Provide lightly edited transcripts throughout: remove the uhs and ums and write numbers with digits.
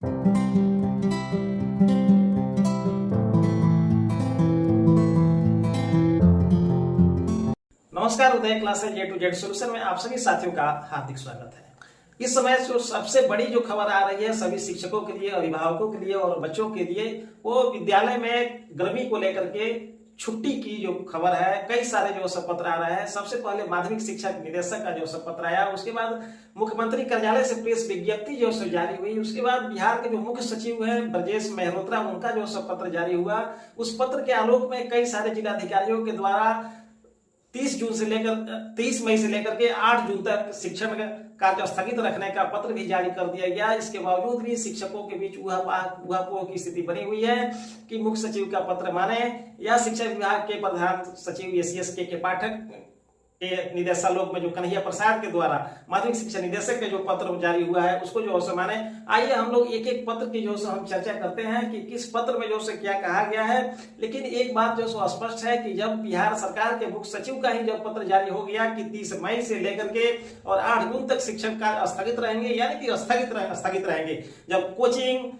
नमस्कार, Uday classes A to Z solution में आप सभी साथियों का हार्दिक स्वागत है। इस समय जो सबसे बड़ी जो खबर आ रही है सभी शिक्षकों के लिए, अभिभावकों के लिए और बच्चों के लिए, वो विद्यालय में गर्मी को लेकर के छुट्टी की जो खबर है। कई सारे जो सब पत्र आ रहे हैं। सबसे पहले माध्यमिक शिक्षा निदेशक का जो सब पत्र आया, उसके बाद मुख्यमंत्री कार्यालय से प्रेस विज्ञप्ति जो सब जारी हुई, उसके बाद बिहार के जो मुख्य सचिव है ब्रजेश मेहरोत्रा, उनका जो सब पत्र जारी हुआ। उस पत्र के आलोक में कई सारे जिलाधिकारियों के द्वारा 30 मई से लेकर के 8 जून तक शिक्षण कार्य स्थगित रखने का पत्र भी जारी कर दिया गया। इसके बावजूद भी शिक्षकों के बीच ऊहापोह की स्थिति बनी हुई है कि मुख्य सचिव का पत्र माने या शिक्षा विभाग के प्रधान सचिव एसीएस के पाठक के निदेशालोक में जो कन्हैया प्रसाद के द्वारा माध्यमिक शिक्षा निदेशक का जो पत्र जारी हुआ है उसको जो है माने। आइए हम लोग एक एक पत्र की जो हम चर्चा करते हैं कि किस पत्र में जो से क्या कहा गया है। लेकिन एक बात जो स्पष्ट है कि जब बिहार सरकार के मुख्य सचिव का ही जब पत्र जारी हो गया कि 30 मई से लेकर के और 8 जून तक शिक्षण कार्य स्थगित रहेंगे, यानी कि स्थगित रहेंगे, जब कोचिंग,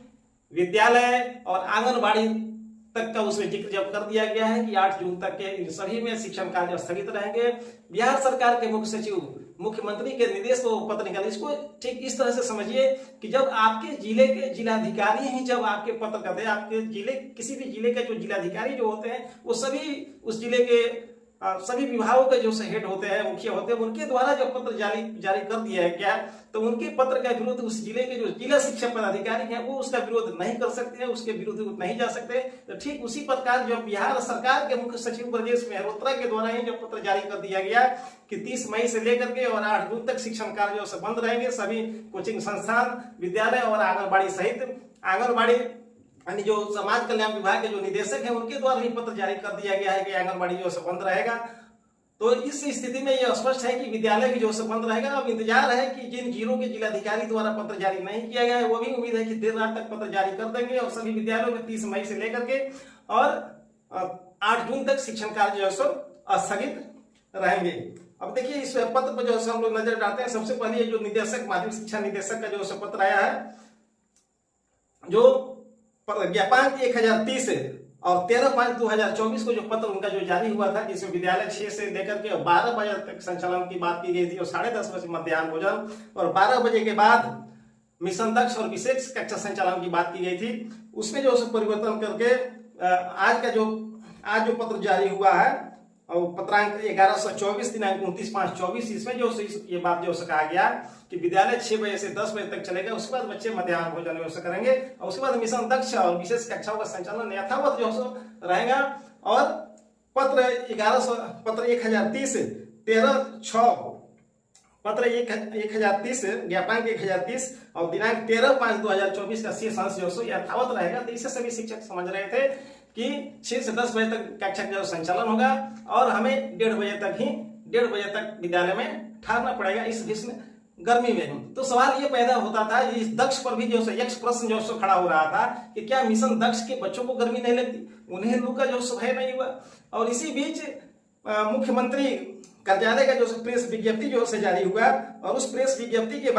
विद्यालय और आंगनबाड़ी तक का उसमें जिक्र जब कर दिया गया है कि 8 जून तक के सभी में शिक्षण कार्य स्थगित रहेंगे। बिहार सरकार के मुख्य सचिव मुख्यमंत्री के निर्देश को पत्र निकाले। इसको ठीक इस तरह से समझिए कि जब आपके जिले के जिलाधिकारी ही जब आपके पत्र करते हैं, आपके जिले किसी भी जिले के जो जिलाधिकारी जो होते हैं वो सभी उस जिले के सभी विभागों के जो हेड होते हैं, मुखिया होते हैं, उनके द्वारा जब पत्र जारी कर दिया गया तो उनके पत्र का विरोध उस जिले के जो जिला शिक्षा पदाधिकारी हैं वो उसका विरोध नहीं कर सकते हैं, उसके विरुद्ध नहीं जा सकते। तो ठीक उसी प्रकार जो बिहार सरकार के मुख्य सचिव ब्रजेश मेहरोत्रा के द्वारा ही जो पत्र जारी कर दिया गया कि 30 मई से लेकर के और 8 जून तक शिक्षण कार्य जो बंद रहेंगे, सभी कोचिंग संस्थान, विद्यालय और आंगनबाड़ी सहित आंगनबाड़ी यानी जो समाज कल्याण विभाग के जो निदेशक हैं उनके द्वारा ही पत्र जारी कर दिया गया है कि आंगनबाड़ी जो बंद रहेगा। तो इस स्थिति में यह स्पष्ट है कि विद्यालय भी जो बंद रहेगा। अब इंतजार है कि जिन जिलों के जिलाधिकारी द्वारा पत्र जारी नहीं किया गया है वो भी उम्मीद है कि देर रात तक पत्र जारी कर देंगे और सभी विद्यालयों में 30 मई से लेकर के और 8 जून तक शिक्षण कार्य जो है स्थगित रहेंगे। अब देखिए इस पत्र पर जो हम लोग नजर डालते हैं। सबसे पहले जो निदेशक माध्यमिक शिक्षा निदेशक का जो पत्र आया है, जो ज्ञापांक 1030 और 13/5/2024 को जो पत्र उनका जो जारी हुआ था, जिसमें विद्यालय 6 से लेकर के 12 बजे तक संचालन की बात की गई थी और 10:30 बजे मध्याह्न भोजन और 12 बजे के बाद मिशन दक्ष और विशेष कक्षा संचालन की बात की गई थी। उसमें जो परिवर्तन करके आज जो पत्र जारी हुआ है और पत्रांक 1124 दिनांक 29/5/24, इसमें जो ये बात जो कहा गया कि विद्यालय 6 बजे से 10 बजे तक चलेगा, उसके बाद बच्चे मध्याह्न भोजन जो करेंगे और उसके बाद मिशन दक्ष और विशेष कक्षाओं का संचालन यथावत जो रहेगा। और पत्र 1030 13/6 पत्र 1030 ज्ञापांक 1030 और दिनांक 13/5/2024 का शेष अंश जो यथावत रहेगा। तो इसे सभी शिक्षक समझ रहे थे कि 6 से 10 बजे तक कक्षा का संचालन होगा और हमें 1:30 बजे तक विद्यालय में ठहरना पड़ेगा इस भीषण गर्मी में। तो सवाल ये पैदा होता था, इस दक्ष पर भी जो यक्ष प्रश्न जो खड़ा हो रहा था कि क्या मिशन दक्ष के बच्चों को गर्मी नहीं लगती, उन्हें लू का जो भय नहीं हुआ। और इसी बीच मुख्यमंत्री कार्यालय का जो प्रेस विज्ञप्ति जो जारी हुआ और उस प्रेस विज्ञप्ति के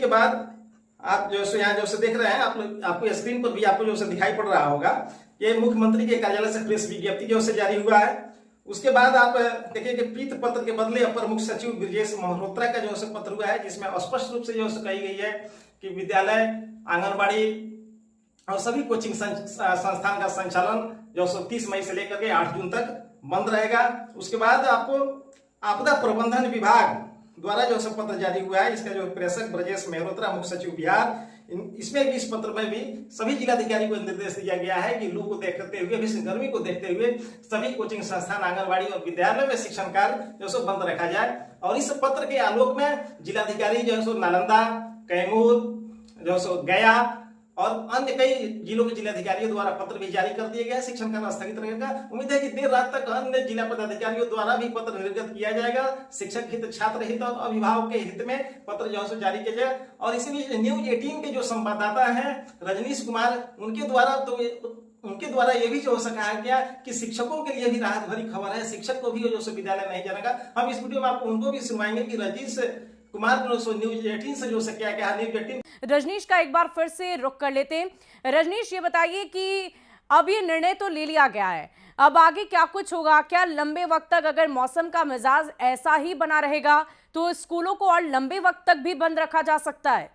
बाद आप जो यहाँ जो देख रहे हैं, आपको स्क्रीन पर भी आपको जो दिखाई पड़ रहा होगा, ये मुख्यमंत्री के कार्यालय से प्रेस विज्ञप्ति जो जारी हुआ है। उसके बाद आप देखिए कि प्रीत पत्र के बदले अपर मुख्य सचिव ब्रजेश मेहरोत्रा का जो पत्र हुआ है, जिसमें स्पष्ट रूप से जो कही गई है कि विद्यालय, आंगनबाड़ी और सभी कोचिंग संस्थान का संचालन जो 30 मई से लेकर के 8 जून तक बंद रहेगा। उसके बाद आपको आपदा प्रबंधन विभाग द्वारा जो पत्र जारी हुआ है, इसका जो प्रेषक ब्रजेश मेहरोत्रा मुख्य सचिव बिहार, इसमें भी इस पत्र में भी सभी जिलाधिकारी को निर्देश दिया गया है कि लू को देखते हुए, भीषण गर्मी को देखते हुए सभी कोचिंग संस्थान, आंगनबाड़ी और विद्यालय में शिक्षण कार्य जो बंद रखा जाए। और इस पत्र के आलोक में जिलाधिकारी जो नालंदा, कैमूर, जो गया और अन्य कई जिलों के जिलाधिकारियों द्वारा पत्र भी जारी कर दिया गया है। शिक्षण कार्य स्थगित रहेगा। उम्मीद है कि देर रात तक अन्य जिला पदाधिकारियों द्वारा भी पत्र निर्गत किया जाएगा। शिक्षक हित, छात्र हित और अभिभावक के हित में पत्र जो है जारी किया जाए। और इसी बीच न्यूज 18 के जो संवाददाता हैं रजनीश कुमार, उनके द्वारा ये भी जो कहा गया कि शिक्षकों के लिए भी राहत भरी खबर है, शिक्षक को भी जो विद्यालय नहीं जानेगा। हम इस वीडियो में आपको उनको भी सुनवाएंगे कि रजनीश कुमार न्यूज 18 से जो से क्या कहा न्यूज 18। रजनीश का एक बार फिर से रुख कर लेते हैं। रजनीश, ये बताइए कि अब ये निर्णय तो ले लिया गया है, अब आगे क्या कुछ होगा? क्या लंबे वक्त तक अगर मौसम का मिजाज ऐसा ही बना रहेगा तो स्कूलों को और लंबे वक्त तक भी बंद रखा जा सकता है?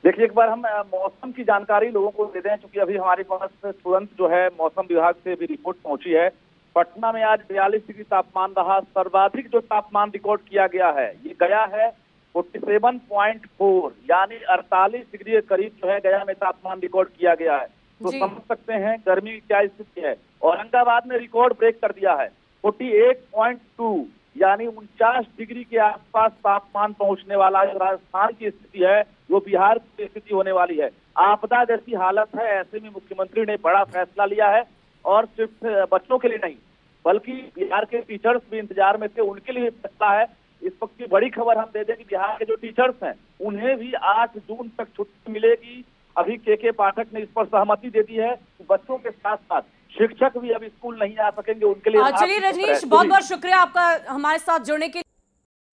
देखिए, एक बार हम मौसम की जानकारी लोगों को दे दें, क्योंकि अभी हमारे पास तुरंत जो है मौसम विभाग से भी रिपोर्ट पहुंची है। पटना में आज 42 डिग्री तापमान रहा। सर्वाधिक जो तापमान रिकॉर्ड किया गया है ये गया है 47.4, यानी 48 डिग्री के करीब जो है गया में तापमान रिकॉर्ड किया गया है। तो समझ सकते हैं गर्मी की क्या स्थिति है। औरंगाबाद ने रिकॉर्ड ब्रेक कर दिया है, 48.2, यानी 49 डिग्री के आसपास तापमान पहुंचने वाला है। राजस्थान की स्थिति है वो बिहार की स्थिति होने वाली है। आपदा जैसी हालत है। ऐसे में मुख्यमंत्री ने बड़ा फैसला लिया है, और सिर्फ बच्चों के लिए नहीं बल्कि बिहार के टीचर्स भी इंतजार में थे, उनके लिए फैसला है। इस वक्त की बड़ी खबर हम दे दें कि बिहार के जो टीचर्स हैं उन्हें भी 8 जून तक छुट्टी मिलेगी। अभी के पाठक ने इस पर सहमति दे दी है कि बच्चों के साथ साथ शिक्षक भी अब स्कूल नहीं आ सकेंगे, उनके लिए। चलिए रजनीश, बहुत बहुत शुक्रिया आपका हमारे साथ जुड़ने के लिए।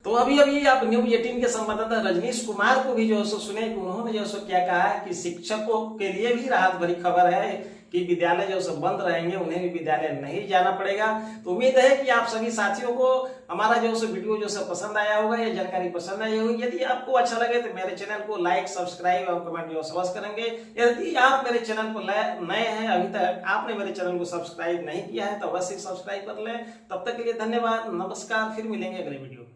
तो अभी आप न्यूज 18 के संवाददाता रजनीश कुमार को भी जो है सुने कि उन्होंने जो है क्या कहा है कि शिक्षकों के लिए भी राहत भरी खबर है कि विद्यालय जो है बंद रहेंगे, उन्हें भी विद्यालय नहीं जाना पड़ेगा। तो उम्मीद है कि आप सभी साथियों को हमारा जो है वीडियो जो है पसंद आया होगा, ये जानकारी पसंद आई होगी। यदि आपको अच्छा लगे तो मेरे चैनल को लाइक, सब्सक्राइब और कमेंट जो अवश्य करेंगे। यदि आप मेरे चैनल को नए हैं, अभी तक आपने मेरे चैनल को सब्सक्राइब नहीं किया है तो अवश्य सब्सक्राइब कर लें। तब तक के लिए धन्यवाद, नमस्कार, फिर मिलेंगे अगले वीडियो में।